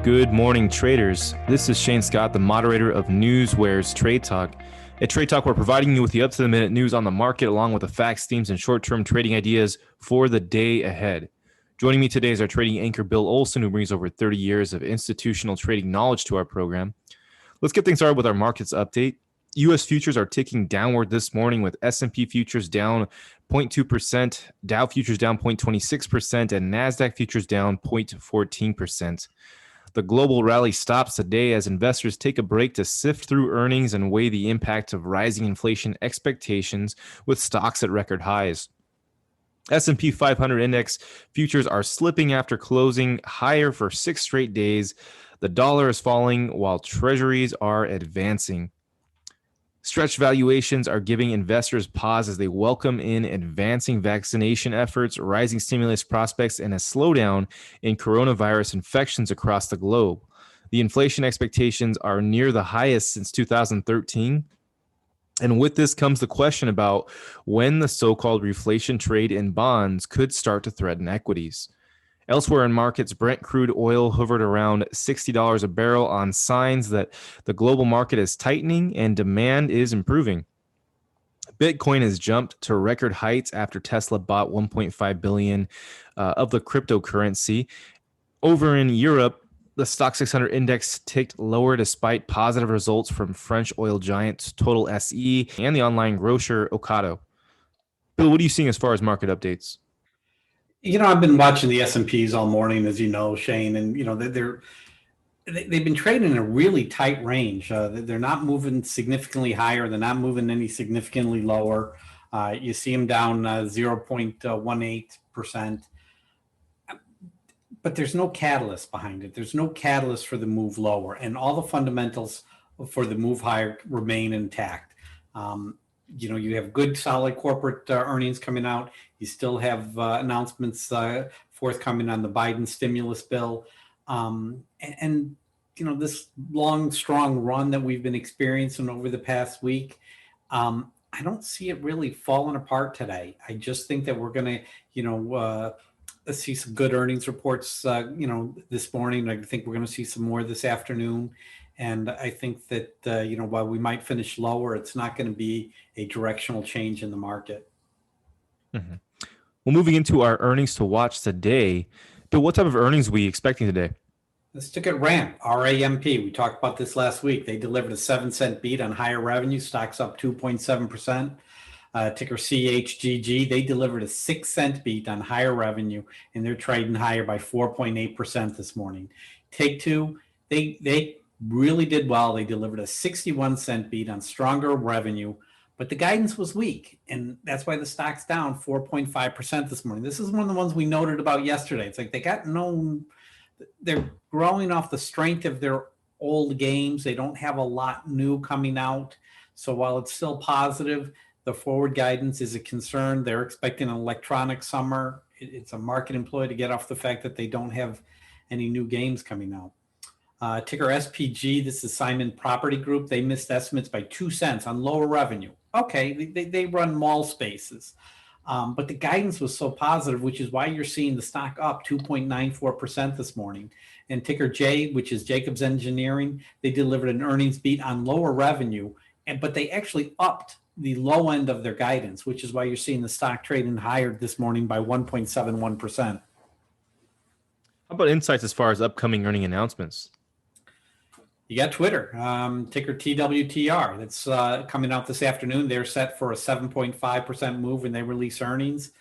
Good morning, traders. This is Shane Scott, the moderator of Newsware's Trade Talk. At Trade Talk, we're providing you with the up-to-the-minute news on the market, along with the facts, themes, and short-term trading ideas for the day ahead. Joining me today is our trading anchor, Bill Olson, who brings over 30 years of institutional trading knowledge to our program. Let's get things started with our markets update. U.S. futures are ticking downward this morning, with S&P futures down 0.2%, Dow futures down 0.26%, and NASDAQ futures down 0.14%. The global rally stops today as investors take a break to sift through earnings and weigh the impact of rising inflation expectations with stocks at record highs. S&P 500 index futures are slipping after closing higher for 6 straight days. The dollar is falling while treasuries are advancing. Stretched valuations are giving investors pause as they welcome in advancing vaccination efforts, rising stimulus prospects, and a slowdown in coronavirus infections across the globe. The inflation expectations are near the highest since 2013. And with this comes the question about when the so-called reflation trade in bonds could start to threaten equities. Elsewhere in markets, Brent crude oil hovered around $60 a barrel on signs that the global market is tightening and demand is improving. Bitcoin has jumped to record heights after Tesla bought 1.5 billion of the cryptocurrency. Over in Europe, the Stock 600 index ticked lower despite positive results from French oil giant Total SE and the online grocer Ocado. Bill, what are you seeing as far as market updates? I've been watching the S&Ps all morning, as you know, Shane, and they've been trading in a really tight range. They're not moving significantly higher. They're not moving any significantly lower. You see them down 0.18%, but there's no catalyst behind it. There's no catalyst for the move lower, and all the fundamentals for the move higher remain intact. You have good, solid corporate earnings coming out. You still have announcements forthcoming on the Biden stimulus bill. This long, strong run that we've been experiencing over the past week, I don't see it really falling apart today. I just think that we're going to, see some good earnings reports, this morning. I think we're going to see some more this afternoon. And I think that, while we might finish lower, it's not going to be a directional change in the market. Mm-hmm. Well, moving into our earnings to watch today, Bill, what type of earnings are we expecting today? Let's look at RAMP, R-A-M-P. We talked about this last week. They delivered a 7-cent beat on higher revenue. Stocks up 2.7%. Ticker CHGG, they delivered a 6-cent beat on higher revenue, and they're trading higher by 4.8% this morning. Take-Two, they really did well. They delivered a 61-cent beat on stronger revenue, but the guidance was weak, and that's why the stock's down 4.5% this morning. This is one of the ones we noted about yesterday. It's like they're growing off the strength of their old games. They don't have a lot new coming out. So while it's still positive, the forward guidance is a concern. They're expecting an electronic summer. It's a market employee to get off the fact that they don't have any new games coming out. Ticker SPG, this is Simon Property Group. They missed estimates by 2 cents on lower revenue. Okay, they run mall spaces. But the guidance was so positive, which is why you're seeing the stock up 2.94% this morning. And ticker J, which is Jacobs Engineering, they delivered an earnings beat on lower revenue, but they actually upped the low end of their guidance, which is why you're seeing the stock trading higher this morning by 1.71%. How about insights as far as upcoming earning announcements? You got Twitter, ticker TWTR. That's coming out this afternoon. They're set for a 7.5% move when they release earnings.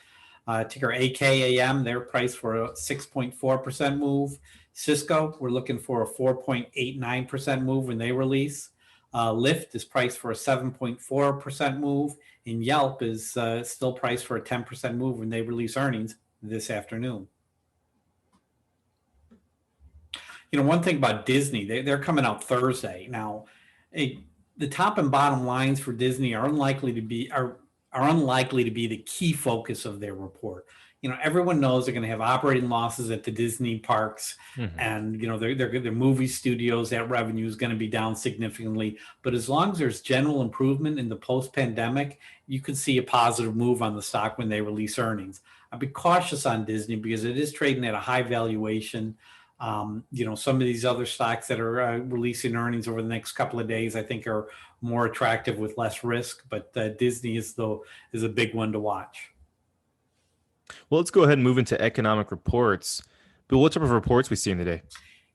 Ticker AKAM, they're priced for a 6.4% move. Cisco, we're looking for a 4.89% move when they release. Lyft is priced for a 7.4% move. And Yelp is still priced for a 10% move when they release earnings this afternoon. One thing about Disney, they're coming out Thursday. Now, the top and bottom lines for Disney are unlikely to be the key focus of their report. Everyone knows they're going to have operating losses at the Disney parks, mm-hmm. and their movie studios. That revenue is going to be down significantly. But as long as there's general improvement in the post-pandemic, you could see a positive move on the stock when they release earnings. I'd be cautious on Disney because it is trading at a high valuation. Some of these other stocks that are releasing earnings over the next couple of days, I think, are more attractive with less risk. But Disney is a big one to watch. Well, let's go ahead and move into economic reports. Bill, what type of reports we seeing today?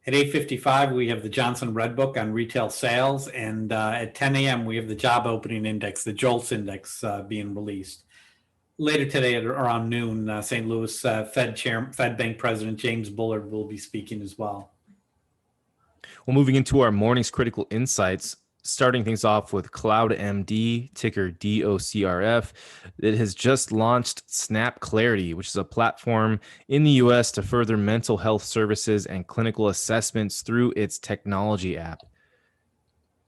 At 8:55, we have the Johnson Red Book on retail sales, and at 10 a.m., we have the job opening index, the JOLTS index, being released. Later today at around noon, St. Louis Fed Bank President James Bullard will be speaking as well. Well, moving into our morning's critical insights, starting things off with CloudMD, ticker DOCRF. It has just launched Snap Clarity, which is a platform in the US to further mental health services and clinical assessments through its technology app.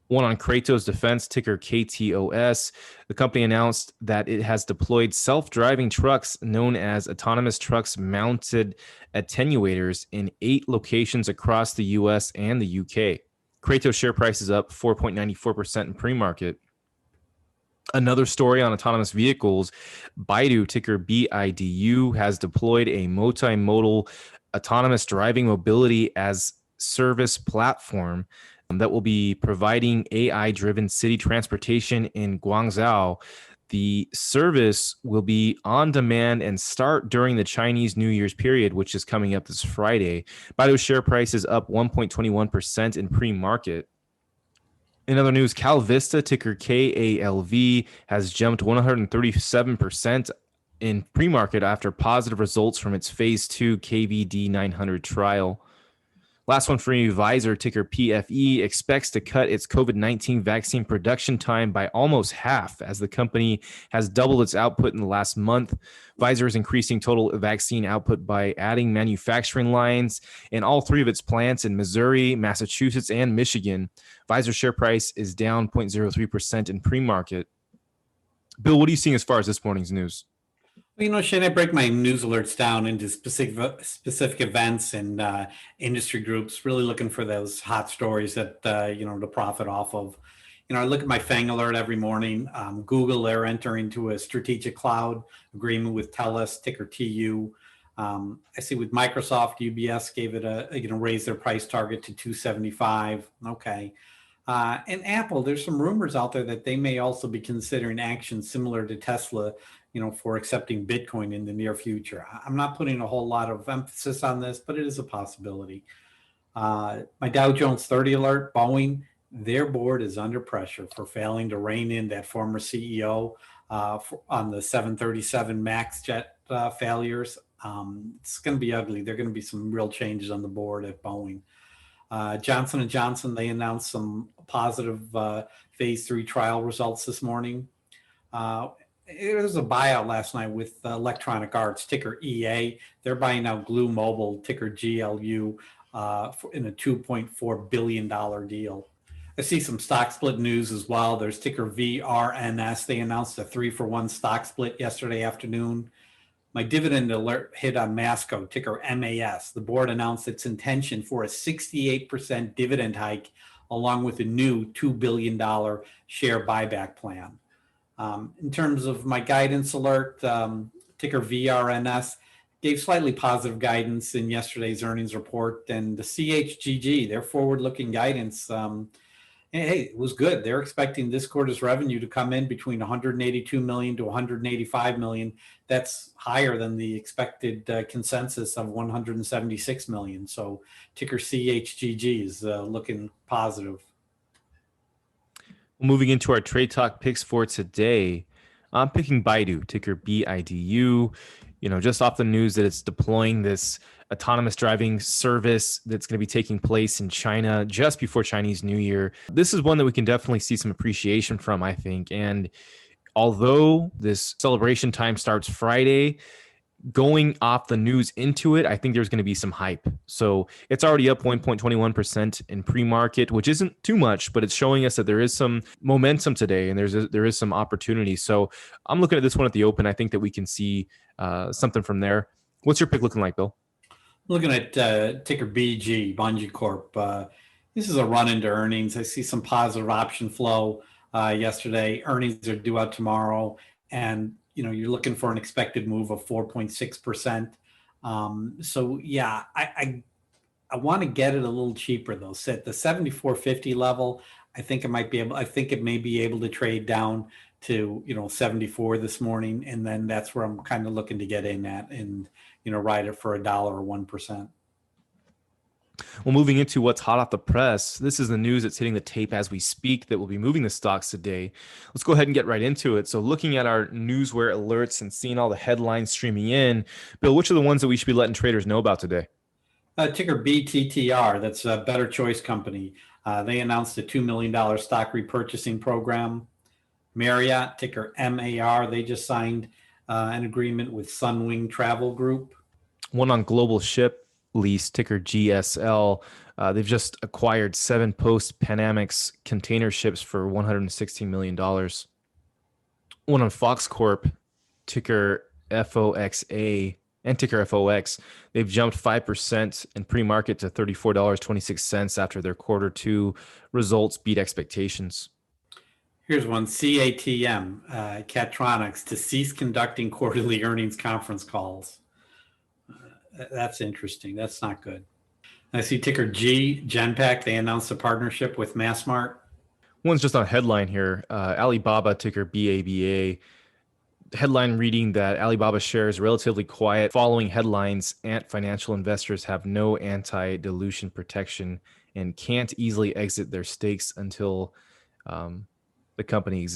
One on Kratos Defense, ticker KTOS. The company announced that it has deployed self-driving trucks known as autonomous trucks mounted attenuators in 8 locations across the US and the UK. Kratos share price is up 4.94% in pre-market. Another story on autonomous vehicles, Baidu, ticker BIDU, has deployed a multimodal autonomous driving mobility as service platform that will be providing AI-driven city transportation in Guangzhou. The service will be on demand and start during the Chinese New Year's period, which is coming up this Friday. Baidu's share price is up 1.21% in pre-market. In other news, CalVista, ticker KALV, has jumped 137% in pre-market after positive results from its phase 2 KVD 900 trial. Last one for you, Pfizer, ticker PFE, expects to cut its COVID-19 vaccine production time by almost half as the company has doubled its output in the last month. Pfizer is increasing total vaccine output by adding manufacturing lines in all 3 of its plants in Missouri, Massachusetts, and Michigan. Pfizer's share price is down 0.03% in pre-market. Bill, what are you seeing as far as this morning's news? Shane, I break my news alerts down into specific events and industry groups, really looking for those hot stories that, to profit off of. I look at my FANG alert every morning. Google, they're entering into a strategic cloud agreement with TELUS, ticker TU. I see with Microsoft, UBS gave it raise their price target to 275. Okay. And Apple, there's some rumors out there that they may also be considering action similar to Tesla, for accepting Bitcoin in the near future. I'm not putting a whole lot of emphasis on this, but it is a possibility. My Dow Jones 30 alert, Boeing, their board is under pressure for failing to rein in that former CEO on the 737 MAX jet failures. It's going to be ugly. There are going to be some real changes on the board at Boeing. Johnson & Johnson, they announced some positive phase 3 trial results this morning. It was a buyout last night with Electronic Arts, ticker EA. They're buying out Glue Mobile, ticker GLU, in a $2.4 billion deal. I see some stock split news as well. There's ticker VRNS. They announced a 3-for-1 stock split yesterday afternoon. My dividend alert hit on Masco, ticker MAS. The board announced its intention for a 68% dividend hike, along with a new $2 billion share buyback plan. In terms of my guidance alert, ticker VRNS gave slightly positive guidance in yesterday's earnings report, and the CHGG, their forward-looking guidance, it was good. They're expecting this quarter's revenue to come in between 182 million to 185 million. That's higher than the expected consensus of 176 million. So ticker CHGG is looking positive. Moving into our trade talk picks for today, I'm picking Baidu, ticker BIDU. Just off the news that it's deploying this autonomous driving service that's going to be taking place in China just before Chinese New Year. This is one that we can definitely see some appreciation from, I think. And although this celebration time starts Friday, going off the news into it, I think there's going to be some hype. So it's already up 1.21% in pre-market, which isn't too much, but it's showing us that there is some momentum today and there is some opportunity. So I'm looking at this one at the open. I think that we can see something from there. What's your pick looking like, Bill? Looking at ticker BG, Bungie Corp. This is a run into earnings. I see some positive option flow yesterday. Earnings are due out tomorrow, and you're looking for an expected move of 4.6%. So yeah, I want to get it a little cheaper though. Set the 74.50 level. I think it may be able to trade down to 74 this morning, and then that's where I'm kind of looking to get in at, and ride it for $1 or 1%. Well, moving into what's hot off the press, this is the news that's hitting the tape as we speak that will be moving the stocks today. Let's go ahead and get right into it. So looking at our newsware alerts and seeing all the headlines streaming in, Bill, which are the ones that we should be letting traders know about today? Ticker BTTR, that's a Better Choice Company. They announced a $2 million stock repurchasing program. Marriott, ticker MAR, they just signed an agreement with Sunwing Travel Group. One on Global Ship Lease, ticker GSL. They've just acquired 7 post-Panamax container ships for $116 million. One on Fox Corp, ticker FOXA, and ticker FOX. They've jumped 5% in pre-market to $34.26 after their quarter 2 results beat expectations. Here's one, CATM, Catronics, to cease conducting quarterly earnings conference calls. That's interesting. That's not good. I see ticker G, Genpact. They announced a partnership with Massmart. One's just on headline here. Alibaba, ticker BABA. Headline reading that Alibaba shares relatively quiet following headlines. Ant financial investors have no anti-dilution protection and can't easily exit their stakes until the company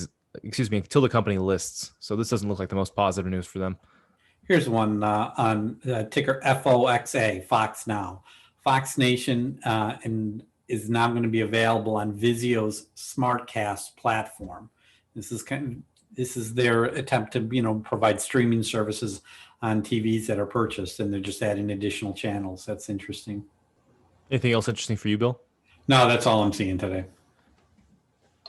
lists. So this doesn't look like the most positive news for them. Here's one on ticker FOXA, Fox Now. Fox Nation is now going to be available on Vizio's SmartCast platform. This is their attempt to provide streaming services on TVs that are purchased, and they're just adding additional channels. That's interesting. Anything else interesting for you, Bill? No, that's all I'm seeing today.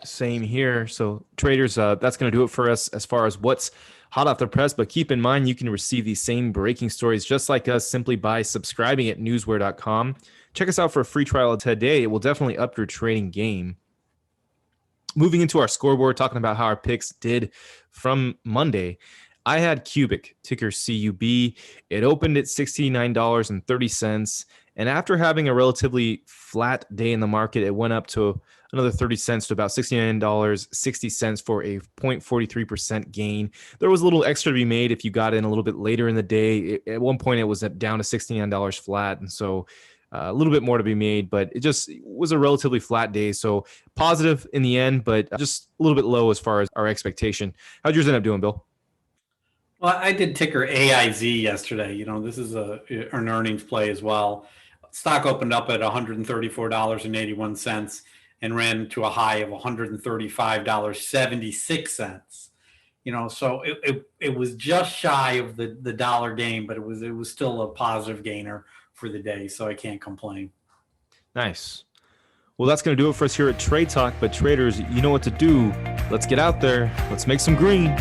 Same here. So traders, that's going to do it for us as far as what's hot off the press. But keep in mind, you can receive these same breaking stories just like us simply by subscribing at newsware.com. Check us out for a free trial today. It will definitely up your trading game. Moving into our scoreboard, talking about how our picks did from Monday. I had Cubic, ticker CUB. It opened at $69.30. And after having a relatively flat day in the market, it went up to another 30 cents to about $69.60 for a 0.43% gain. There was a little extra to be made if you got in a little bit later in the day. At one point, it was down to $69 flat. And so a little bit more to be made, but it just was a relatively flat day. So positive in the end, but just a little bit low as far as our expectation. How'd yours end up doing, Bill? Well, I did ticker AIZ yesterday. This is an earnings play as well. Stock opened up at $134.81 and ran to a high of $135.76. So it was just shy of the dollar gain, but it was still a positive gainer for the day, so I can't complain. Nice. Well, that's going to do it for us here at Trade Talk. But traders, you know what to do. Let's get out there. Let's make some green.